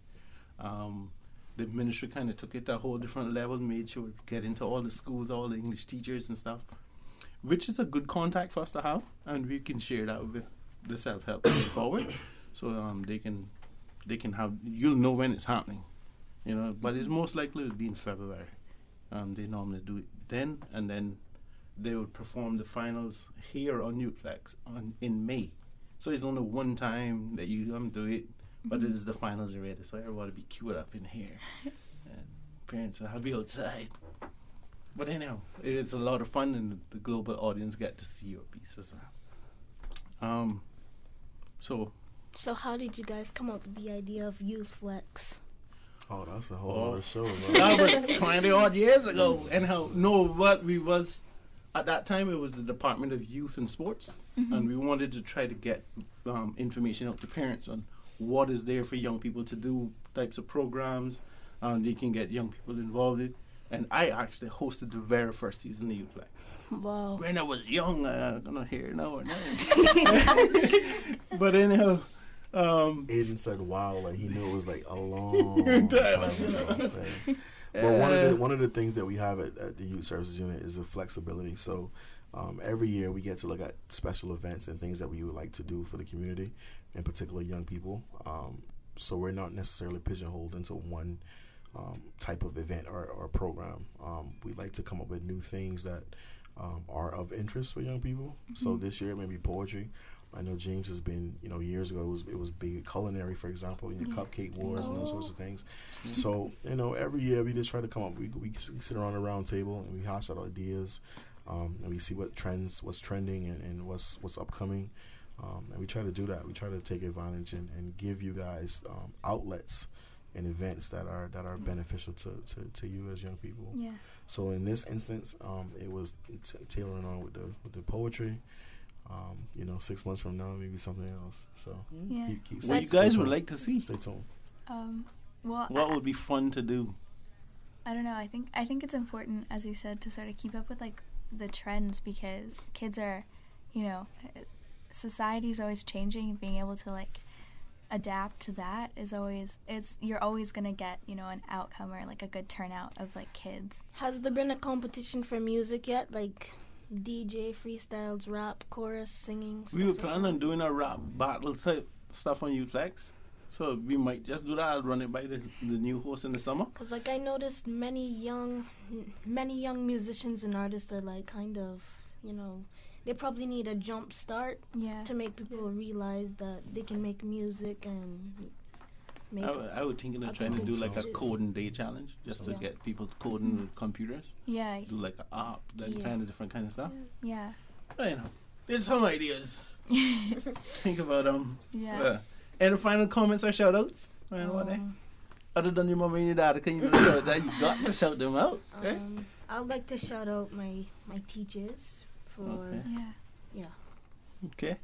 The ministry kind of took it to a whole different level, made sure we get into all the schools, all the English teachers and stuff, which is a good contact for us to have, and we can share that with the self-help going forward. So they can have, you'll know when it's happening, you know, but it's most likely to be in February. They normally do it then, and then they would perform the finals here on YOUTHFLEX in May. So it's only one time that you do it, but it is the finals already, so everybody be queued up in here. And parents will be outside. But anyhow, it's a lot of fun, and the global audience get to see your pieces. So how did you guys come up with the idea of YOUTHFLEX? Oh, that's a whole other show, bro. That was 20 odd years ago. At that time, it was the Department of Youth and Sports, and we wanted to try to get information out to parents on what is there for young people to do, types of programs they can get young people involved in. And I actually hosted the very first season of YOUTHFLEX. Wow. When I was young, I don't know here now or now. But anyhow, Aiden said wow, like he knew it was like a long time ago. But one of the things that we have at the Youth Services Unit is the flexibility. So every year we get to look at special events and things that we would like to do for the community, in particular young people. So we're not necessarily pigeonholed into one type of event or program. We like to come up with new things that are of interest for young people. So this year maybe poetry. I know James has been, years ago it was big culinary, for example, cupcake wars and those sorts of things. So, every year we just try to come up. We sit around a round table and we hash out ideas, and we see what's trending and what's upcoming, and we try to do that. We try to take advantage and give you guys outlets and events that are beneficial to you as young people. Yeah. So in this instance, it was tailoring on with the poetry. 6 months from now, maybe something else. So keep what you guys would like to see? Stay tuned. What would be fun to do? I don't know. I think it's important, as you said, to sort of keep up with like the trends, because kids are, society's always changing, and being able to like adapt to that is always, you're always gonna get an outcome or like a good turnout of like kids. Has there been a competition for music yet, like DJ, freestyles, rap, chorus, singing? We were planning on doing a rap battle type stuff on YOUTHFLEX, so we might just do that. I'll run it by the new host in the summer. Cause like I noticed many young musicians and artists are like kind of they probably need a jump start to make people realize that they can make music and make. I would think of trying to do like a coding day challenge, just to get people coding with computers. Yeah. Do like an app, kind of different kind of stuff. Yeah. But, there's some ideas. Think about them. Yeah. Any final comments or shout outs? Other than your mom and your dad, can you shout out? You got to shout them out. Okay? I'd like to shout out my teachers for Okay.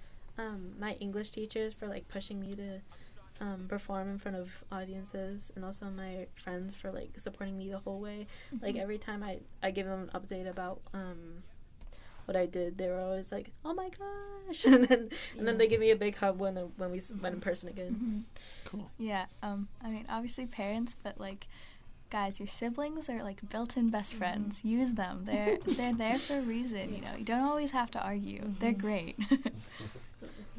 My English teachers for like pushing me to perform in front of audiences, and also my friends for like supporting me the whole way. Like every time I give them an update about what I did, they were always like, "Oh my gosh!" and then they give me a big hug when we met in person again. Cool. Yeah. I mean, obviously parents, but like, guys, your siblings are like built-in best friends. Use them. They're there for a reason. You don't always have to argue. They're great.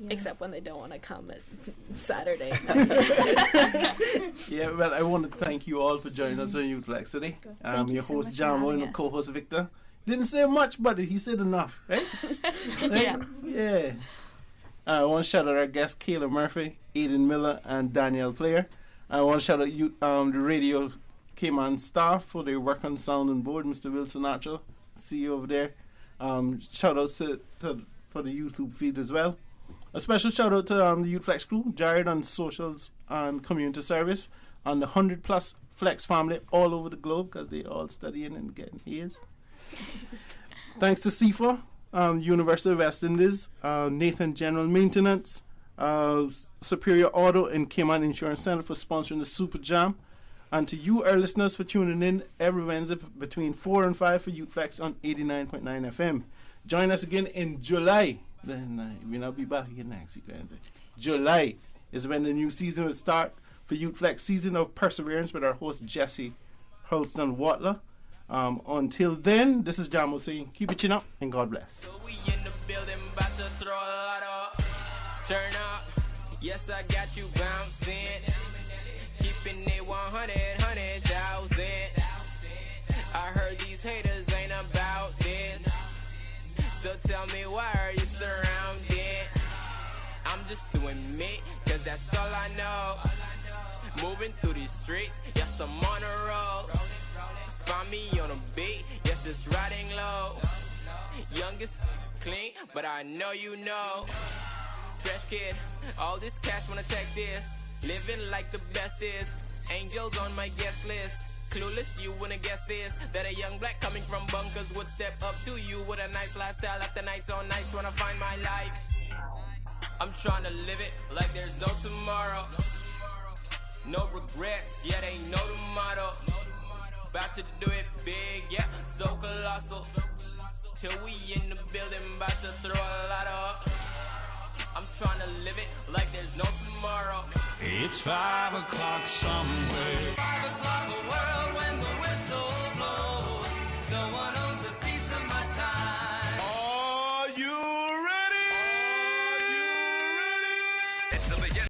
Except when they don't want to come at Saturday. Yeah, well, I want to thank you all for joining us on YOUTHFLEX today. Your host, Jamo, and co-host, Victor. Didn't say much, but he said enough, right? Right? Yeah. I want to shout out our guests, Kayla Murphy, Aiden Miller, and Danielle Player. I want to shout out you, the radio Cayman staff for their work on sound and board, Mr. Wilson Archer, see you over there. Shout outs for the YouTube feed as well. A special shout out to the YOUTHFLEX crew, Jared on socials and community service, and the 100 plus Flex family all over the globe, because they all studying and getting A's. Thanks to CIFA, University of West Indies, Nathan General Maintenance, Superior Auto, and Cayman Insurance Center for sponsoring the Super Jam. And to you, our listeners, for tuning in every Wednesday between 4 and 5 for YOUTHFLEX on 89.9 FM. Join us again in July. Then we'll be back again next week, Wednesday. July is when the new season will start for YOUTHFLEX Season of Perseverance with our host, Jesse Holston Watler. Until then, this is Jamo saying, keep your chin up and God bless. So we in the building, about to throw a lot of turn up. Yes, I got you bouncing. Keeping it 100,000. I heard these haters ain't about this. So tell me, why are you surrounded? I'm just doing me, cause that's all I know. Moving through these streets, yes, I'm on a roll. Find me on a beat, yes, it's riding low. Youngest, clean, but I know you know. Fresh kid, all this cash, wanna check this. Living like the best is. Angels on my guest list. Clueless, you wouldn't guess this. That a young black coming from bunkers would step up to you with a nice lifestyle. After nights on nights, wanna find my life. I'm trying to live it like there's no tomorrow. No regrets, yeah, ain't no tomorrow. About to do it big, yeah, so colossal. Till we in the building, about to throw a lot up. I'm trying to live it like there's no tomorrow. It's 5 o'clock somewhere.